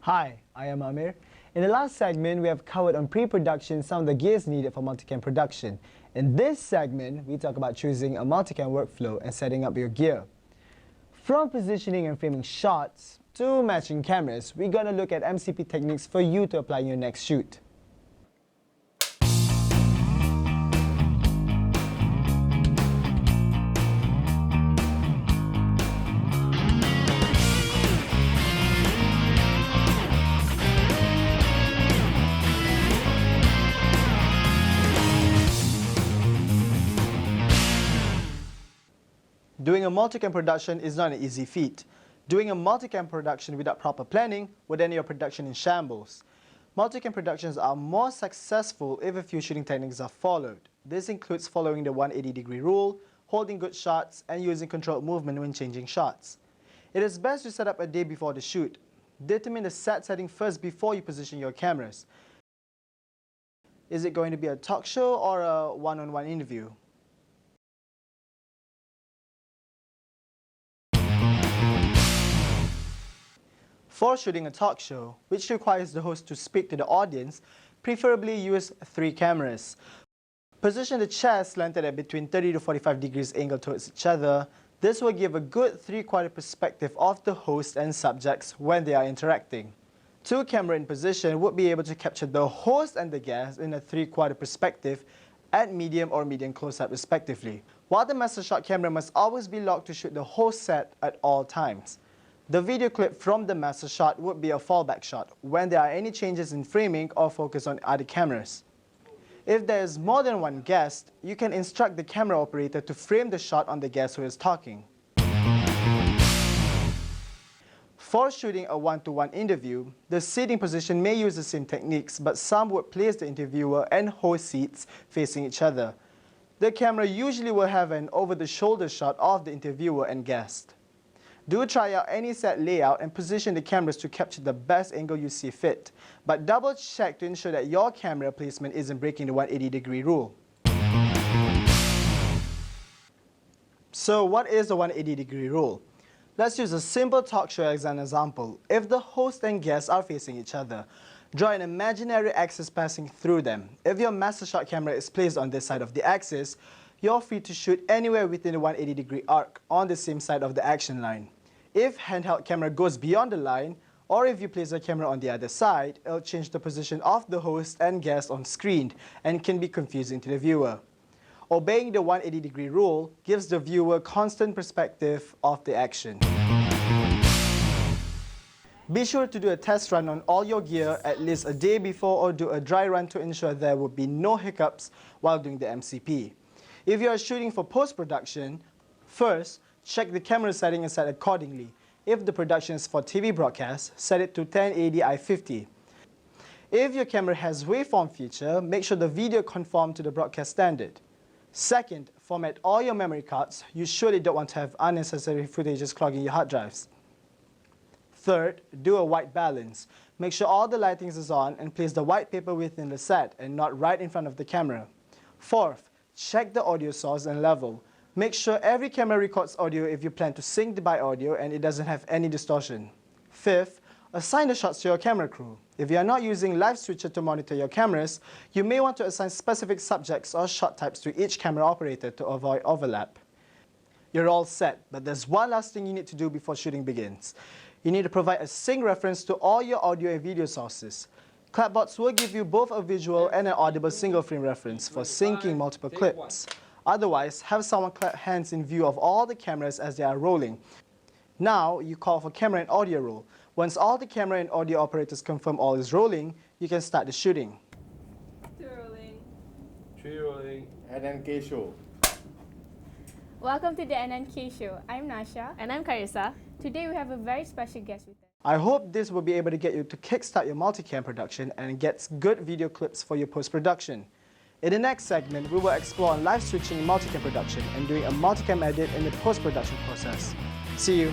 Hi, I am Amir. In the last segment, we have covered on pre-production some of the gears needed for multicam production. In this segment, we talk about choosing a multicam workflow and setting up your gear. From positioning and framing shots to matching cameras, we're going to look at MCP techniques for you to apply in your next shoot. Doing a multicam production is not an easy feat. Doing a multicam production without proper planning would end your production in shambles. Multicam productions are more successful if a few shooting techniques are followed. This includes following the 180-degree rule, holding good shots, and using controlled movement when changing shots. It is best to set up a day before the shoot. Determine the set setting first before you position your cameras. Is it going to be a talk show or a one-on-one interview? For shooting a talk show, which requires the host to speak to the audience, preferably use 3 cameras. Position the chairs slanted at between 30 to 45 degrees angle towards each other. This will give a good 3/4 perspective of the host and subjects when they are interacting. 2 cameras in position would be able to capture the host and the guest in a 3/4 perspective at medium or medium close-up respectively, while the master shot camera must always be locked to shoot the whole set at all times. The video clip from the master shot would be a fallback shot when there are any changes in framing or focus on other cameras. If there is more than one guest, you can instruct the camera operator to frame the shot on the guest who is talking. For shooting a one-to-one interview, the seating position may use the same techniques, but some would place the interviewer and host seats facing each other. The camera usually will have an over-the-shoulder shot of the interviewer and guest. Do try out any set layout and position the cameras to capture the best angle you see fit, but double check to ensure that your camera placement isn't breaking the 180-degree rule. So what is the 180-degree rule? Let's use a simple talk show as an example. If the host and guests are facing each other, draw an imaginary axis passing through them. If your master shot camera is placed on this side of the axis, you're free to shoot anywhere within the 180-degree arc on the same side of the action line. If handheld camera goes beyond the line, or if you place the camera on the other side, it'll change the position of the host and guest on screen and can be confusing to the viewer. Obeying the 180-degree rule gives the viewer constant perspective of the action. Be sure to do a test run on all your gear at least a day before or do a dry run to ensure there will be no hiccups while doing the MCP. If you are shooting for post-production, first, check the camera setting and set accordingly. If the production is for TV broadcast, set it to 1080i50. If your camera has waveform feature, make sure the video conforms to the broadcast standard. Second, format all your memory cards. You surely don't want to have unnecessary footages clogging your hard drives. Third, do a white balance. Make sure all the lightings is on and place the white paper within the set and not right in front of the camera. Fourth, check the audio source and level. Make sure every camera records audio if you plan to sync by audio and it doesn't have any distortion. Fifth, assign the shots to your camera crew. If you are not using live switcher to monitor your cameras, you may want to assign specific subjects or shot types to each camera operator to avoid overlap. You're all set, but there's one last thing you need to do before shooting begins. You need to provide a sync reference to all your audio and video sources. Clapboards will give you both a visual and an audible single frame reference for syncing multiple clips. Otherwise, have someone clap hands in view of all the cameras as they are rolling. Now, you call for camera and audio roll. Once all the camera and audio operators confirm all is rolling, you can start the shooting. 2 rolling. 3 rolling. NNK Show. Welcome to the NNK Show. I'm Nasha. And I'm Carissa. Today we have a very special guest with us. I hope this will be able to get you to kickstart your multicam production and get good video clips for your post-production. In the next segment, we will explore live switching in multicam production and doing a multicam edit in the post-production process. See you!